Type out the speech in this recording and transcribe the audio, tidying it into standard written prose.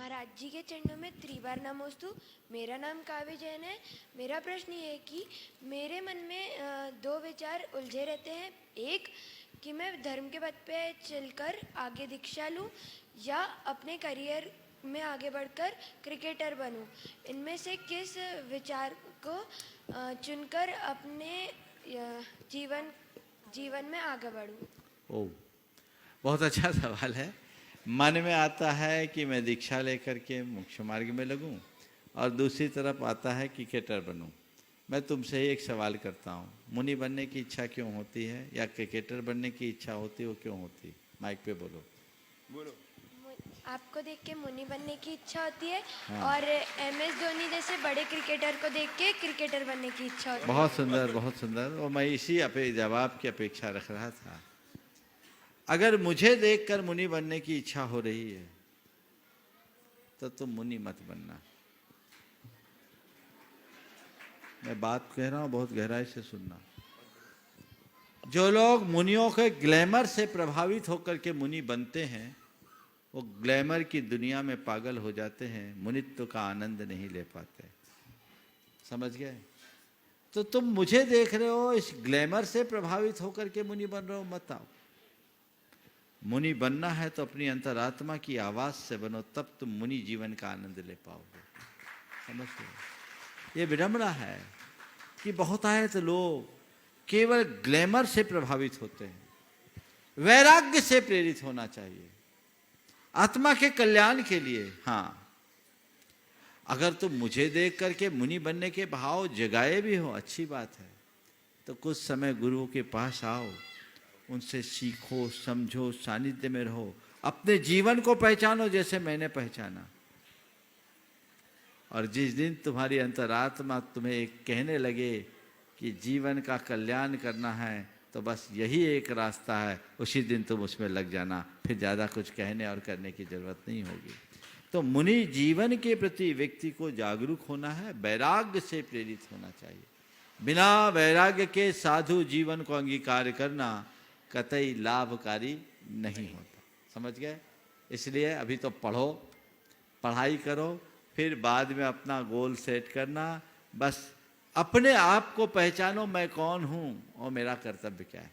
महाराज जी के चरणों में त्रिबार नमोस्तु। मेरा नाम काव्य जैन है। मेरा प्रश्न ये है कि मेरे मन में दो विचार उलझे रहते हैं। एक कि मैं धर्म के पथ पे चलकर आगे दीक्षा लूं या अपने करियर में आगे बढ़कर क्रिकेटर बनूं। इनमें से किस विचार को चुनकर अपने जीवन में आगे बढ़ूं? ओ, बहुत अच्छा सवाल है। मन में आता है कि मैं दीक्षा लेकर के मोक्ष मार्ग में लगूं और दूसरी तरफ आता है कि क्रिकेटर बनूं। मैं तुमसे ही एक सवाल करता हूं, मुनि बनने की इच्छा क्यों होती है या क्रिकेटर बनने की इच्छा होती है, वो क्यों होती है? माइक पे बोलो। आपको देख के मुनि बनने की इच्छा होती है। हाँ। और MS धोनी जैसे बड़े क्रिकेटर को देख के क्रिकेटर बनने की इच्छा होती है। बहुत सुंदर, बहुत सुंदर। और मैं इसी जवाब की अपेक्षा रख रहा था। अगर मुझे देखकर मुनि बनने की इच्छा हो रही है तो तुम मुनि मत बनना। मैं बात कह रहा हूं, बहुत गहराई से सुनना। जो लोग मुनियों के ग्लैमर से प्रभावित होकर के मुनि बनते हैं, वो ग्लैमर की दुनिया में पागल हो जाते हैं, मुनित्व का आनंद नहीं ले पाते। समझ गए? तो तुम मुझे देख रहे हो, इस ग्लैमर से प्रभावित होकर के मुनि बन रहे हो, मत आओ। मुनि बनना है तो अपनी अंतरात्मा की आवाज से बनो, तब तुम मुनि जीवन का आनंद ले पाओगे। समझ गए? ये विडंबना है कि बहुत आए तो लोग केवल ग्लैमर से प्रभावित होते हैं। वैराग्य से प्रेरित होना चाहिए, आत्मा के कल्याण के लिए। हाँ, अगर तुम मुझे देख करके मुनि बनने के भाव जगाए भी हो, अच्छी बात है। तो कुछ समय गुरुओं के पास आओ, उनसे सीखो, समझो, सानिध्य में रहो, अपने जीवन को पहचानो जैसे मैंने पहचाना। और जिस दिन तुम्हारी अंतरात्मा तुम्हें एक कहने लगे कि जीवन का कल्याण करना है, तो बस यही एक रास्ता है, उसी दिन तुम उसमें लग जाना। फिर ज़्यादा कुछ कहने और करने की जरूरत नहीं होगी। तो मुनि जीवन के प्रति व्यक्ति को जागरूक होना है, वैराग्य से प्रेरित होना चाहिए। बिना वैराग्य के साधु जीवन को अंगीकार करना कतई लाभकारी नहीं होता। समझ गए? इसलिए अभी तो पढ़ो, पढ़ाई करो, फिर बाद में अपना गोल सेट करना। बस अपने आप को पहचानो, मैं कौन हूँ और मेरा कर्तव्य क्या है।